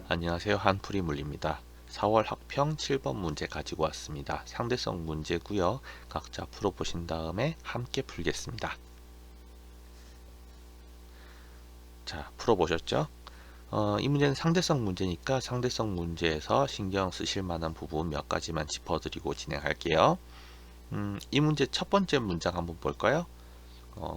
안녕하세요. 한풀이물리입니다. 4월 학평 7번 문제 가지고 왔습니다. 상대성 문제고요. 각자 풀어보신 다음에 함께 풀겠습니다. 자, 풀어보셨죠? 이 문제는 상대성 문제니까 상대성 문제에서 신경 쓰실 만한 부분 몇 가지만 짚어드리고 진행할게요. 이 문제 첫 번째 문장 한번 볼까요?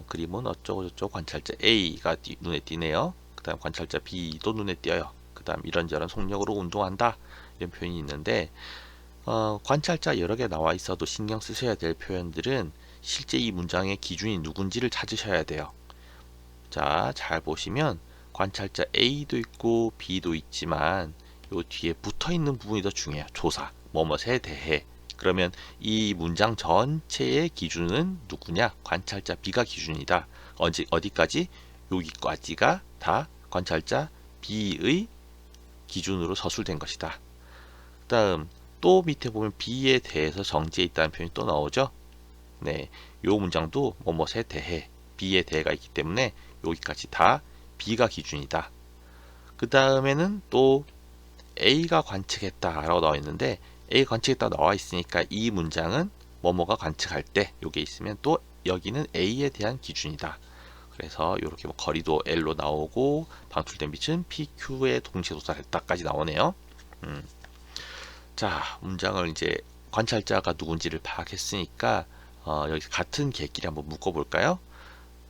그림은 어쩌고저쩌고 관찰자 A가 눈에 띄네요. 그 다음 관찰자 B도 눈에 띄어요. 그 다음 이런저런 속력으로 운동한다, 이런 표현이 있는데, 관찰자 여러 개 나와 있어도 신경 쓰셔야 될 표현들은 실제 이 문장의 기준이 누군지를 찾으셔야 돼요. 자, 잘 보시면 관찰자 A도 있고 B도 있지만 요 뒤에 붙어 있는 부분이 더 중요해요. 조사, 뭐뭐에 대해. 그러면 이 문장 전체의 기준은 누구냐? 관찰자 B가 기준이다. 어디까지? 여기까지가 다 관찰자 B의 기준으로 서술된 것이다. 다음 또 밑에 보면 B에 대해서 정지해 있다는 표현이 또 나오죠. 네, 요 문장도 뭐뭐에 대해, B에 대해가 있기 때문에 여기까지 다 B가 기준이다. 그 다음에는 또 A가 관측했다 라고 나와 있는데, A가 관측했다 나와 있으니까 이 문장은 뭐뭐가 관측할 때 요게 있으면 또 여기는 A에 대한 기준이다. 그래서 이렇게 뭐 거리도 L로 나오고 방출된 빛은 PQ에 동시에 도달했다까지 나오네요. 자, 문장을 이제 관찰자가 누군지를 파악했으니까 여기 같은 개끼리 한번 묶어볼까요?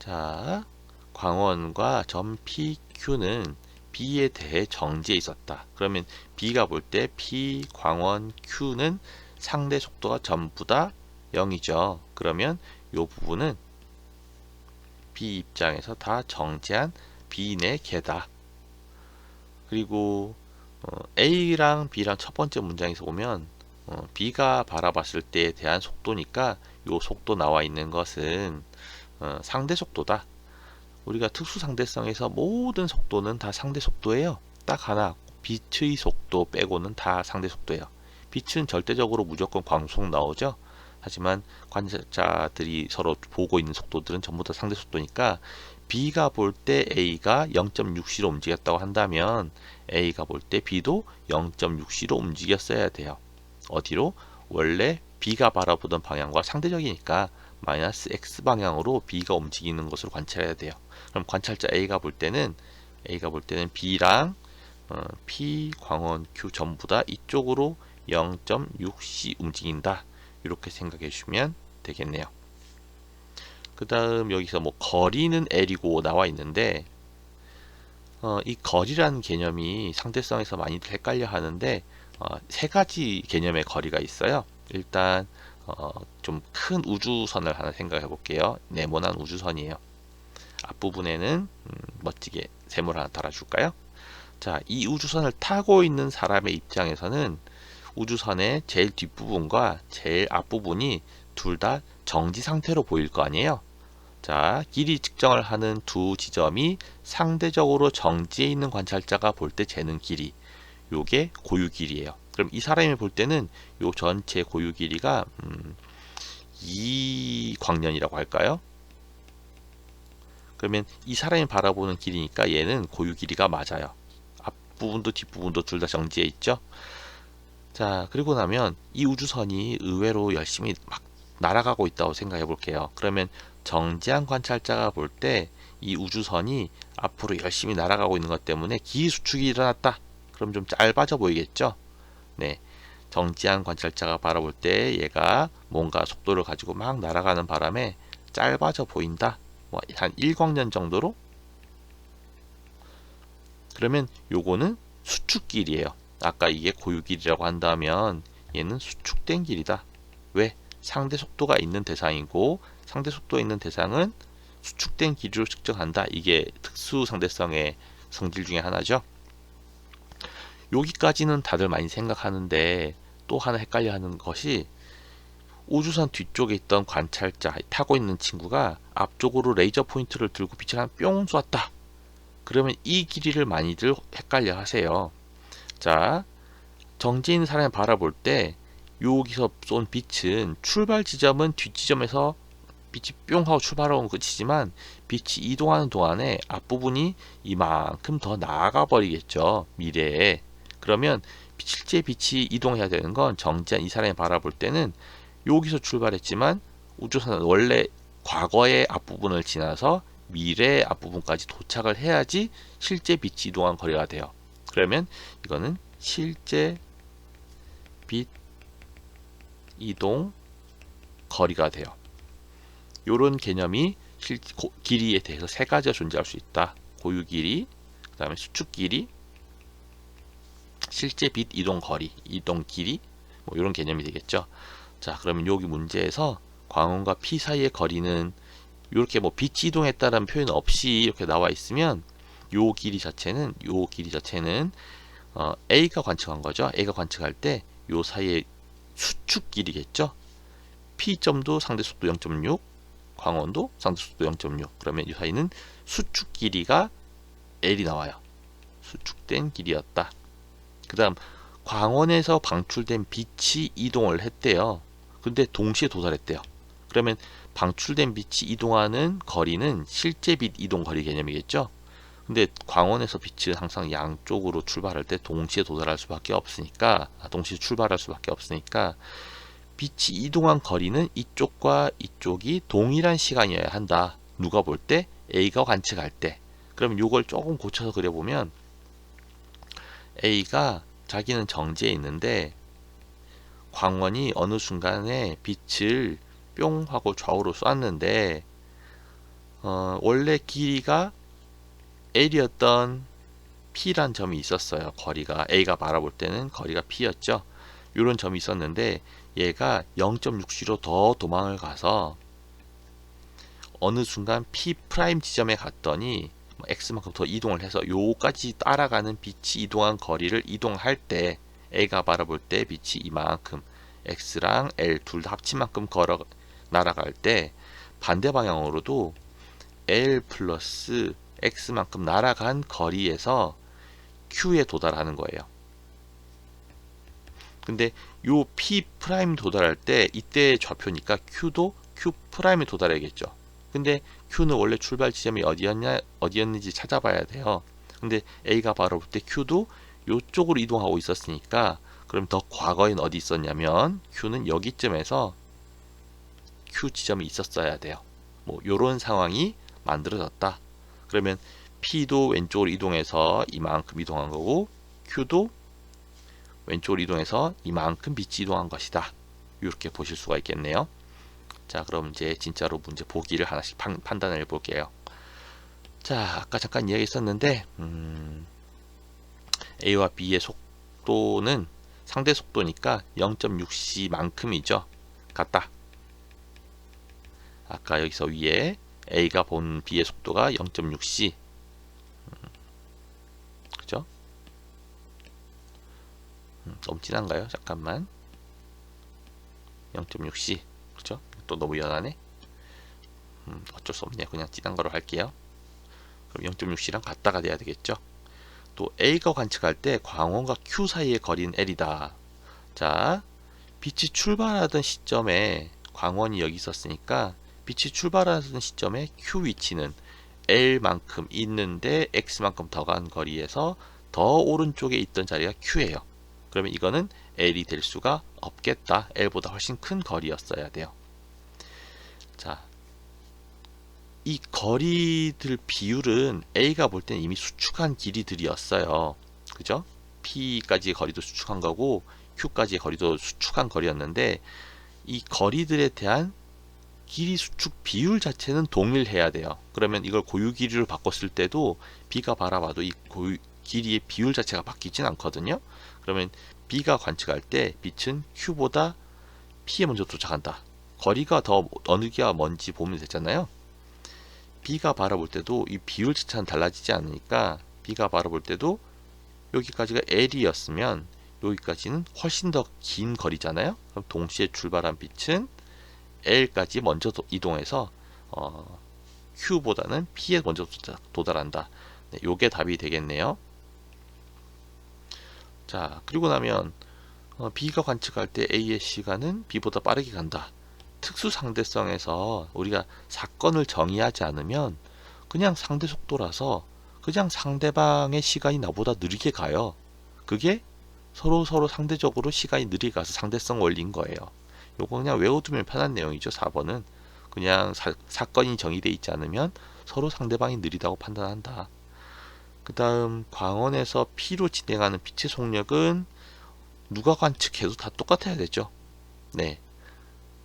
자, 광원과 점 PQ는 B에 대해 정지해 있었다. 그러면 B가 볼 때 P, 광원, Q는 상대 속도가 전부 다 0이죠. 그러면 이 부분은 B 입장에서 다 정지한 B 내 개다. 그리고 A랑 B랑 첫 번째 문장에서 보면 B가 바라봤을 때에 대한 속도니까 이 속도 나와 있는 것은 상대 속도다. 우리가 특수 상대성에서 모든 속도는 다 상대 속도예요. 딱 하나, 빛의 속도 빼고는 다 상대 속도예요. 빛은 절대적으로 무조건 광속 나오죠. 하지만 관찰자들이 서로 보고 있는 속도들은 전부 다 상대 속도니까 B가 볼 때 A가 0.6c로 움직였다고 한다면 A가 볼 때 B도 0.6c로 움직였어야 돼요. 어디로? 원래 B가 바라보던 방향과 상대적이니까 마이너스 X 방향으로 B가 움직이는 것으로 관찰해야 돼요. 그럼 관찰자 A가 볼 때는 B랑 P, 광원, Q 전부 다 이쪽으로 0.6c 움직인다. 이렇게 생각해 주시면 되겠네요. 그 다음 여기서 뭐 거리는 L이고 나와 있는데, 이 거리라는 개념이 상대성에서 많이들 헷갈려 하는데, 세 가지 개념의 거리가 있어요. 일단 좀 큰 우주선을 하나 생각해 볼게요. 네모난 우주선이에요. 앞부분에는 멋지게 세모를 하나 달아줄까요? 자, 이 우주선을 타고 있는 사람의 입장에서는 우주선의 제일 뒷부분과 제일 앞부분이 둘 다 정지 상태로 보일 거 아니에요. 자, 길이 측정을 하는 두 지점이 상대적으로 정지해 있는 관찰자가 볼 때 재는 길이, 요게 고유 길이에요. 그럼 이 사람이 볼 때는 요 전체 고유 길이가 2광년이라고 할까요? 그러면 이 사람이 바라보는 길이니까 얘는 고유 길이가 맞아요. 앞부분도 뒷부분도 둘 다 정지해 있죠. 자, 그리고 나면 이 우주선이 의외로 열심히 막 날아가고 있다고 생각해 볼게요. 그러면 정지한 관찰자가 볼 때 이 우주선이 앞으로 열심히 날아가고 있는 것 때문에 기위 수축이 일어났다. 그럼 좀 짧아져 보이겠죠? 네. 정지한 관찰자가 바라볼 때 얘가 뭔가 속도를 가지고 막 날아가는 바람에 짧아져 보인다. 뭐 한 1광년 정도로? 그러면 요거는 수축길이에요. 아까 이게 고유길이라고 한다면 얘는 수축된 길이다. 왜? 상대 속도가 있는 대상이고 상대 속도가 있는 대상은 수축된 길이로 측정한다. 이게 특수 상대성의 성질 중에 하나죠. 여기까지는 다들 많이 생각하는데 또 하나 헷갈려 하는 것이, 우주선 뒤쪽에 있던 관찰자 타고 있는 친구가 앞쪽으로 레이저 포인트를 들고 빛을 하나 뿅 쐈다. 그러면 이 길이를 많이들 헷갈려 하세요. 자, 정지해 있는 사람이 바라볼 때 여기서 쏜 빛은 출발 지점은 뒷지점에서 빛이 뿅 하고 출발하고 끝이지만 빛이 이동하는 동안에 앞부분이 이만큼 더 나아가 버리겠죠. 미래에. 그러면 실제 빛이 이동해야 되는 건 정지한 이 사람이 바라볼 때는 여기서 출발했지만 우주선은 원래 과거의 앞부분을 지나서 미래의 앞부분까지 도착을 해야지 실제 빛이 이동한 거리가 돼요. 그러면 이거는 실제 빛 이동 거리가 돼요. 이런 개념이 길이에 대해서 세 가지가 존재할 수 있다. 고유 길이, 그 다음에 수축 길이, 실제 빛 이동 거리, 이동 길이, 뭐 이런 개념이 되겠죠. 자, 그러면 여기 문제에서 광원과 피 사이의 거리는 이렇게 뭐 빛이 이동했다는 표현 없이 이렇게 나와 있으면 요 길이 자체는 A가 관측한 거죠. A가 관측할 때 요 사이의 수축 길이겠죠. P점도 상대 속도 0.6, 광원도 상대 속도 0.6. 그러면 이 사이는 수축 길이가 L이 나와요. 수축된 길이였다. 그 다음 광원에서 방출된 빛이 이동을 했대요. 근데 동시에 도달했대요. 그러면 방출된 빛이 이동하는 거리는 실제 빛 이동 거리 개념이겠죠. 근데 광원에서 빛은 항상 양쪽으로 출발할 때 동시에 도달할 수밖에 없으니까, 동시에 출발할 수밖에 없으니까 빛이 이동한 거리는 이쪽과 이쪽이 동일한 시간이어야 한다. 누가 볼 때? A가 관측할 때. 그럼 이걸 조금 고쳐서 그려보면 A가 자기는 정지해 있는데 광원이 어느 순간에 빛을 뿅 하고 좌우로 쐈는데 원래 길이가 L이었던 P란 점이 있었어요. 거리가 A가 바라볼 때는 거리가 P였죠. 이런 점이 있었는데 얘가 0.6C로 더 도망을 가서 어느 순간 P 프라임 지점에 갔더니 X만큼 더 이동을 해서 요까지 따라가는 빛이 이동한 거리를 이동할 때 A가 바라볼 때 빛이 이만큼 X랑 L 둘 다 합친 만큼 걸어 날아갈 때 반대 방향으로도 L 플러스 X만큼 날아간 거리에서 Q에 도달하는 거예요. 근데 요 P 프라임 도달할 때 이때 좌표니까 Q도 Q 프라임에 도달해야겠죠. 근데 Q는 원래 출발 지점이 어디였는지 찾아봐야 돼요. 근데 A가 바로 볼 때 Q도 요쪽으로 이동하고 있었으니까 그럼 더 과거엔 어디 있었냐면 Q는 여기쯤에서 Q 지점이 있었어야 돼요. 뭐 요런 상황이 만들어졌다. 그러면 P도 왼쪽으로 이동해서 이만큼 이동한 거고 Q도 왼쪽으로 이동해서 이만큼 빛이 이동한 것이다. 이렇게 보실 수가 있겠네요. 자, 그럼 이제 진짜로 문제 보기를 하나씩 판단을 해볼게요. 자, 아까 잠깐 이야기했었는데 A와 B의 속도는 상대 속도니까 0.6c만큼이죠. 같다. 아까 여기서 위에 A가 본 B의 속도가 0.6c. 그죠? 너무 진한가요? 잠깐만. 0.6c. 그죠? 또 너무 연하네. 어쩔 수 없네요. 그냥 진한 거로 할게요. 그럼 0.6c랑 같다가 돼야 되겠죠. 또 A가 관측할 때 광원과 Q 사이의 거리는 L이다. 자, 빛이 출발하던 시점에 광원이 여기 있었으니까 빛이 출발하던 시점에 Q 위치는 L만큼 있는데 X만큼 더 간 거리에서 더 오른쪽에 있던 자리가 Q예요. 그러면 이거는 L이 될 수가 없겠다. L보다 훨씬 큰 거리였어야 돼요. 자, 이 거리들 비율은 A가 볼 때는 이미 수축한 길이들이었어요. 그죠? P까지의 거리도 수축한 거고 Q까지의 거리도 수축한 거리였는데 이 거리들에 대한 길이 수축 비율 자체는 동일해야 돼요. 그러면 이걸 고유 길이로 바꿨을 때도 B가 바라봐도 이 고유 길이의 비율 자체가 바뀌진 않거든요. 그러면 B가 관측할 때 빛은 Q보다 P에 먼저 도착한다. 거리가 더 어느 게가 먼지 보면 되잖아요. B가 바라볼 때도 이 비율 자체는 달라지지 않으니까 B가 바라볼 때도 여기까지가 L이었으면 여기까지는 훨씬 더 긴 거리잖아요. 그럼 동시에 출발한 빛은 L까지 먼저 이동해서 Q보다는 P에 먼저 도달한다. 네, 요게 답이 되겠네요. 자, 그리고 나면 B가 관측할 때 A의 시간은 B보다 빠르게 간다. 특수 상대성에서 우리가 사건을 정의하지 않으면 그냥 상대 속도라서 그냥 상대방의 시간이 나보다 느리게 가요. 그게 서로 상대적으로 시간이 느리게 가서 상대성 원리인 거예요. 요거 그냥 외워두면 편한 내용이죠. 4번은 그냥 사건이 정의되어 있지 않으면 서로 상대방이 느리다고 판단한다. 그 다음 광원에서 P로 진행하는 빛의 속력은 누가 관측해도 다 똑같아야 되죠. 네,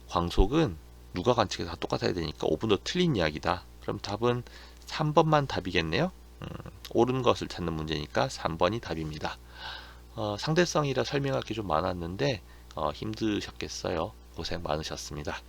광속은 누가 관측해도 다 똑같아야 되니까 5번도 틀린 이야기다. 그럼 답은 3번만 답이겠네요. 옳은 것을 찾는 문제니까 3번이 답입니다. 상대성이라 설명할 게 좀 많았는데 힘드셨겠어요. 고생 많으셨습니다.